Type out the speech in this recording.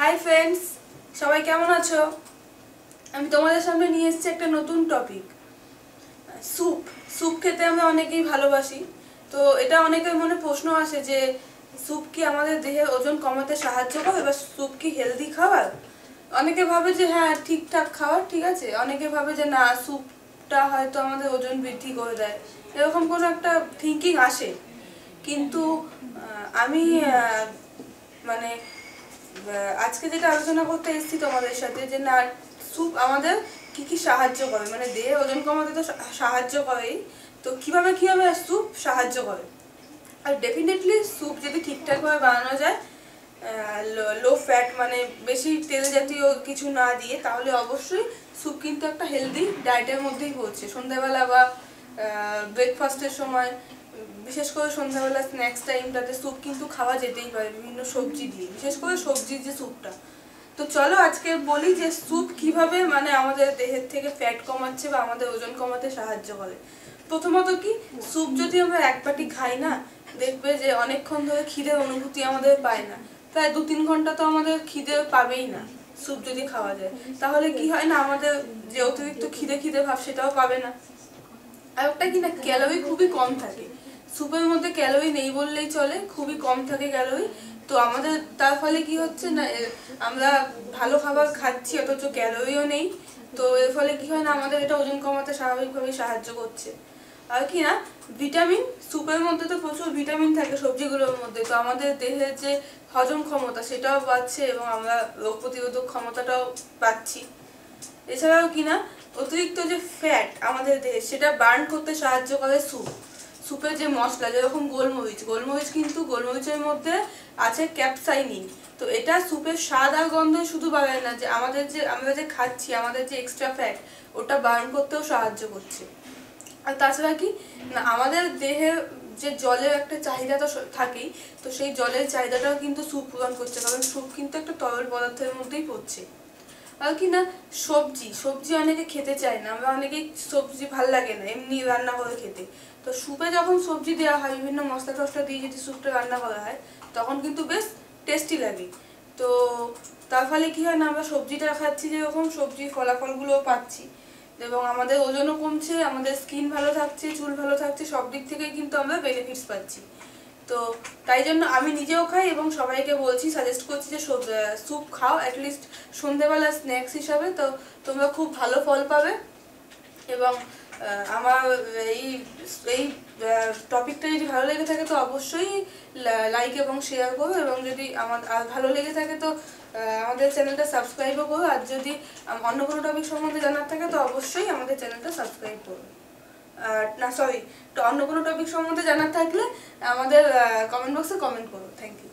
Hi friends, সবাই কেমন আছো? আমি তোমাদের সামনে নিয়ে এসেছি একটা নতুন টপিক। স্যুপ স্যুপ খেতে আমরা অনেকেই ভালোবাসি। তো এটা অনেকের মনে প্রশ্ন আসে যে স্যুপ কি আমাদের দেহের ওজন কমাতে সাহায্য করে বা স্যুপ কি হেলদি খাবার? অনেকে ভাবে যে হ্যাঁ ঠিকঠাক খাবার, ঠিক আছে। অনেকে ভাবে যে না, স্যুপটা হয়তো আমাদের ওজন বৃদ্ধি করে দেয়, এরকম কোনো একটা থিঙ্কিং আসে। কিন্তু আমি মানে আজকে যেটা আলোচনা করতে এসেছি তোমাদের সাথে, যে না, স্যুপ আমাদের কি কি সাহায্য করে, মানে দেহে ওজন কমাতে তো সাহায্য করেই, তো কিভাবে কিভাবে স্যুপ সাহায্য করে। আর ডেফিনেটলি স্যুপ যদি ঠিকঠাকভাবে বানানো যায়, লো ফ্যাট মানে বেশি তেল জাতীয় কিছু না দিয়ে, তাহলে অবশ্যই স্যুপ কিন্তু একটা হেলদি ডায়েটের মধ্যেই পড়ছে। সন্ধ্যাবেলা বা ব্রেকফাস্টের সময়, বিশেষ করে সন্ধ্যাবেলা স্ন্যাক্স টাইমটাতে স্যুপ কিন্তু খাওয়া যেতেই পারে বিভিন্ন সবজি দিয়ে, বিশেষ করে সবজির যে স্যুপটা। তো চলো আজকে বলি যে স্যুপ কিভাবে মানে আমাদের দেহের থেকে ফ্যাট কমাচ্ছে বা আমাদের ওজন কমাতে সাহায্য করে। প্রথমত কি, স্যুপ যদি আমরা এক বাটি খাই না, দেখবে যে অনেকক্ষণ ধরে খিদের অনুভূতি আমাদের পায় না। প্রায় 2-3 ঘন্টা তো আমাদের খিদে পাবেই না স্যুপ যদি খাওয়া যায়। তাহলে কি হয় না, আমাদের যে অতিরিক্ত খিদে খিদে ভাব সেটাও পাবে না। আর একটা কি না, ক্যালোরি খুবই কম থাকে স্যুপের মধ্যে। ক্যালোরি নেই বললেই চলে, খুবই কম থাকে ক্যালোরি। তো আমাদের তার ফলে কি হচ্ছে না, আমরা ভালো খাবার খাচ্ছি অথচ ক্যালোরিও নেই। তো এর ফলে কি হয় না, আমাদের এটা ওজন কমাতে স্বাভাবিকভাবেই সাহায্য করছে। আর কি না, ভিটামিন, স্যুপের মধ্যে তো প্রচুর ভিটামিন থাকে সবজিগুলোর মধ্যে। তো আমাদের দেহের যে হজম ক্ষমতা সেটাও বাড়ছে এবং আমরা রোগ প্রতিরোধক ক্ষমতাটাও পাচ্ছি। এছাড়াও কিনা অতিরিক্ত যে ফ্যাট আমাদের দেহে সেটা বার্ন করতে সাহায্য করে স্যুপ। স্যুপের যে মশলা, যেরকম গোলমরিচ কিন্তু গোলমরিচের মধ্যে আছে ক্যাপসাইনিন। তো এটা স্যুপের স্বাদ আর গন্ধ শুধু বাড়ায় না, যে আমরা যে খাচ্ছি, আমাদের যে এক্সট্রা ফ্যাট ওটা বার্ন করতেও সাহায্য করছে। আর তাছাড়া কি না, আমাদের দেহে যে জলের একটা চাহিদা তো থাকেই, তো সেই জলের চাহিদাটাও কিন্তু স্যুপ পূরণ করছে, কারণ স্যুপ কিন্তু একটা তরল পদার্থের মধ্যেই পড়ছে। আর কি না, সবজি অনেকে খেতে চায় না, আমরা অনেকেই সবজি ভাল লাগে না এমনি রান্না করে খেতে। তো স্যুপে যখন সবজি দেওয়া হয়, বিভিন্ন মশলা টসলা দিয়ে যদি স্যুপটা রান্না করা হয়, তখন কিন্তু বেশ টেস্টি লাগে। তো তার ফলে কি হয় না, আমরা সবজিটা খাচ্ছি, যেরকম সবজির ফলাফলগুলোও পাচ্ছি এবং আমাদের ওজনও কমছে, আমাদের স্কিন ভালো থাকছে, চুল ভালো থাকছে, সব দিক থেকেই কিন্তু আমরা বেনিফিটস পাচ্ছি। তো তাই জন্য আমি নিজেও খাই এবং সবাইকে বলছি, সাজেস্ট করছি যে স্যুপ খাও অ্যাটলিস্ট সন্ধ্যেবেলা স্ন্যাক্স হিসাবে। তো তোমরা খুব ভালো ফল পাবে। এবং আমার এই এই টপিকটা যদি ভালো লেগে থাকে তো অবশ্যই লাইক এবং শেয়ার করো, এবং যদি আমার ভালো লেগে থাকে তো আমাদের চ্যানেলটা সাবস্ক্রাইবও করো। আর যদি অন্য কোনো টপিক সম্বন্ধে জানার থাকে তো অবশ্যই আমাদের চ্যানেলটা সাবস্ক্রাইব করো। না সরি, তো অন্য কোনো টপিক সম্বন্ধে জানার থাকলে আমাদের কমেন্ট বক্সে কমেন্ট করো। Thank you.